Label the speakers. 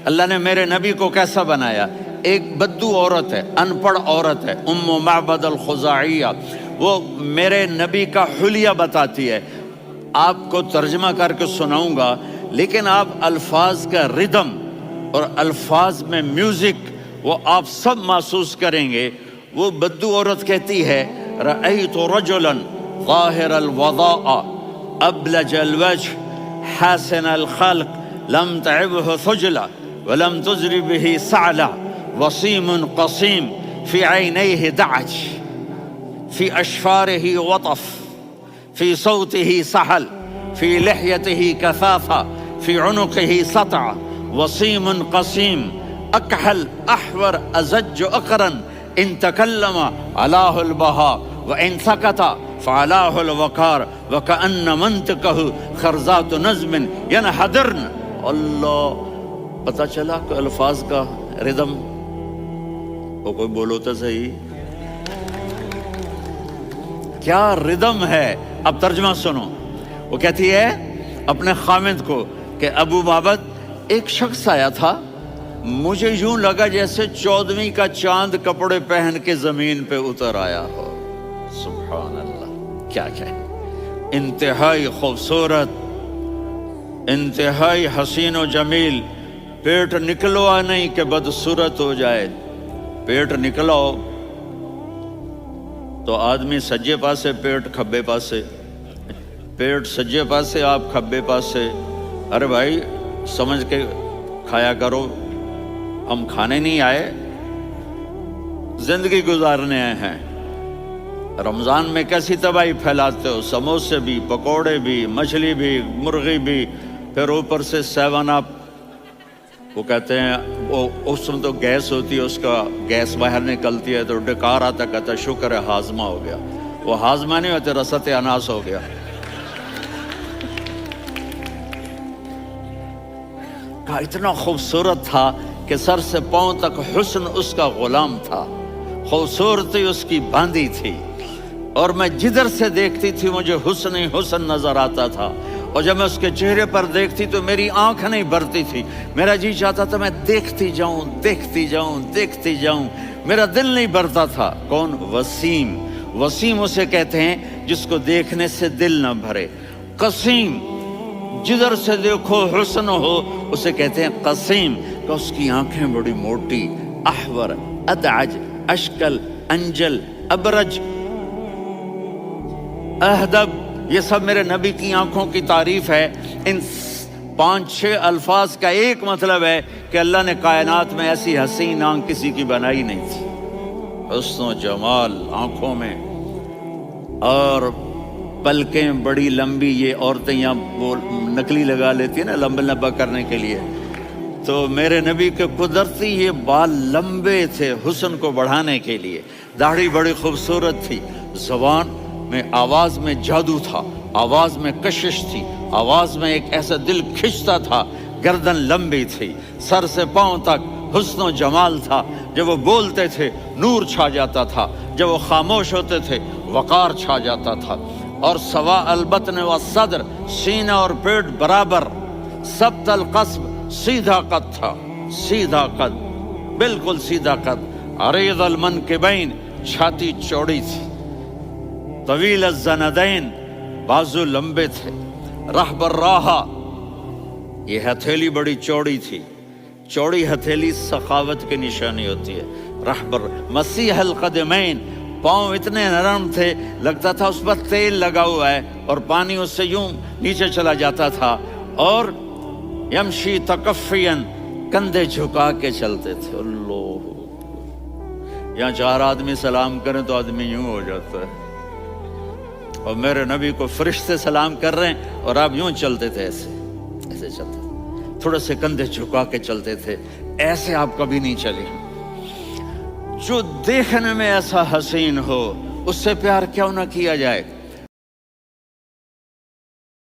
Speaker 1: اللہ نے میرے نبی کو کیسا بنایا؟ ایک بدو عورت ہے، ان پڑھ عورت ہے، معبد الخزاعیہ، وہ میرے نبی کا حلیہ بتاتی ہے۔ آپ کو ترجمہ کر کے سناؤں گا، لیکن آپ الفاظ کا ردم اور الفاظ میں میوزک وہ آپ سب محسوس کریں گے۔ وہ بدو عورت کہتی ہے رأیت رجلا ظاہر الوضاء ابلج الوجه حاسن الخلق لم تعبه ثجلة ولم تزر به سعلة وصيم قصيم في عينيه دعج في أشفاره وطف في صوته سحل في لحيته كثافة في عنقه سطع وصيم قصيم أكحل أحور أزج أقرن إن تكلم علاه البهاء وإن سكت فعلاه الوقار وكأن منطقه خرزات نظم ينحدرن۔ اللہ، پتہ چلا کہ الفاظ کا ردم وہ کوئی بولو تو صحیح، کیا ردم ہے۔ اب ترجمہ سنو۔ وہ کہتی ہے اپنے خامد کو کہ ابو معبد، ایک شخص آیا تھا، مجھے یوں لگا جیسے 14ویں کا چاند کپڑے پہن کے زمین پہ اتر آیا ہو۔ سبحان اللہ، کیا کہے، انتہائی خوبصورت، انتہائی حسین و جمیل۔ پیٹ نکلوا نہیں کہ بدصورت ہو جائے، پیٹ نکلاؤ تو آدمی سجے پاسے پیٹ کھبے پاسے، پیٹ سجے پاسے آپ کھبے پاسے۔ ارے بھائی سمجھ کے کھایا کرو، ہم کھانے نہیں آئے، زندگی گزارنے آئے ہیں۔ رمضان میں کیسی تباہی پھیلاتے ہو، سموسے بھی، پکوڑے بھی، مچھلی بھی، مرغی بھی، پھر اوپر سے 7 اپ۔ وہ کہتے ہیں وہ اس میں تو گیس ہوتی ہے، اس کا گیس باہر نکلتی ہے تو ڈکار آتا، کہتا ہے شکر ہے ہاضمہ ہو گیا۔ وہ ہاضمہ نہیں ہوتے، رسط اناس ہو گیا۔ کہا اتنا خوبصورت تھا کہ سر سے پاؤں تک حسن اس کا غلام تھا، خوبصورتی اس کی باندھی تھی، اور میں جدھر سے دیکھتی تھی مجھے حسن ہی حسن نظر آتا تھا، اور جب میں اس کے چہرے پر دیکھتی تو میری آنکھ نہیں بھرتی تھی، میرا جی چاہتا تھا میں دیکھتی جاؤں دیکھتی جاؤں دیکھتی جاؤں، میرا دل نہیں بھرتا تھا۔ کون؟ وسیم۔ وسیم اسے کہتے ہیں جس کو دیکھنے سے دل نہ بھرے۔ قسیم، جدھر سے دیکھو حسن ہو، اسے کہتے ہیں قسیم، کہ اس کی آنکھیں بڑی موٹی، احور، ادعج، اشکل، انجل، ابرج، اہدب، یہ سب میرے نبی کی آنکھوں کی تعریف ہے۔ ان 5-6 الفاظ کا ایک مطلب ہے کہ اللہ نے کائنات میں ایسی حسین آنکھ کسی کی بنائی نہیں تھی۔ حسن و جمال آنکھوں میں، اور پلکیں بڑی لمبی، یہ عورتیں یہاں وہ نکلی لگا لیتی ہیں نا لمبا لمبا کرنے کے لیے، تو میرے نبی کے قدرتی یہ بال لمبے تھے حسن کو بڑھانے کے لیے۔ داڑھی بڑی خوبصورت تھی، زبان میں، آواز میں جادو تھا، آواز میں کشش تھی، آواز میں ایک ایسا دل کھنچتا تھا، گردن لمبی تھی، سر سے پاؤں تک حسن و جمال تھا۔ جب وہ بولتے تھے نور چھا جاتا تھا، جب وہ خاموش ہوتے تھے وقار چھا جاتا تھا۔ اور سوا البطن والصدر، سینہ اور پیٹ برابر، سبط القصب، سیدھا قد تھا، سیدھا قد، بالکل سیدھا قد۔ عریض المنکبین، چھاتی چوڑی تھی، طویل الزندین، بازو لمبے تھے، رحب الراحہ، یہ ہتھیلی بڑی چوڑی تھی، چوڑی ہتھیلی سخاوت کی نشانی ہوتی ہے۔ رحب مسیح القدمین، پاؤں اتنے نرم تھے لگتا تھا اس پر تیل لگا ہوا ہے، اور پانی اس سے یوں نیچے چلا جاتا تھا۔ اور یمشی تکفین، کندھے جھکا کے چلتے تھے۔ اللہ، یہاں 4 آدمی سلام کریں تو آدمی یوں ہو جاتا ہے، اور میرے نبی کو فرشتے سلام کر رہے ہیں اور آپ یوں چلتے تھے، ایسے ایسے چلتے تھے، تھوڑے سے کندھے جھکا کے چلتے تھے، ایسے آپ کبھی نہیں چلے۔ جو دیکھنے میں ایسا حسین ہو اس سے پیار کیوں نہ کیا جائے۔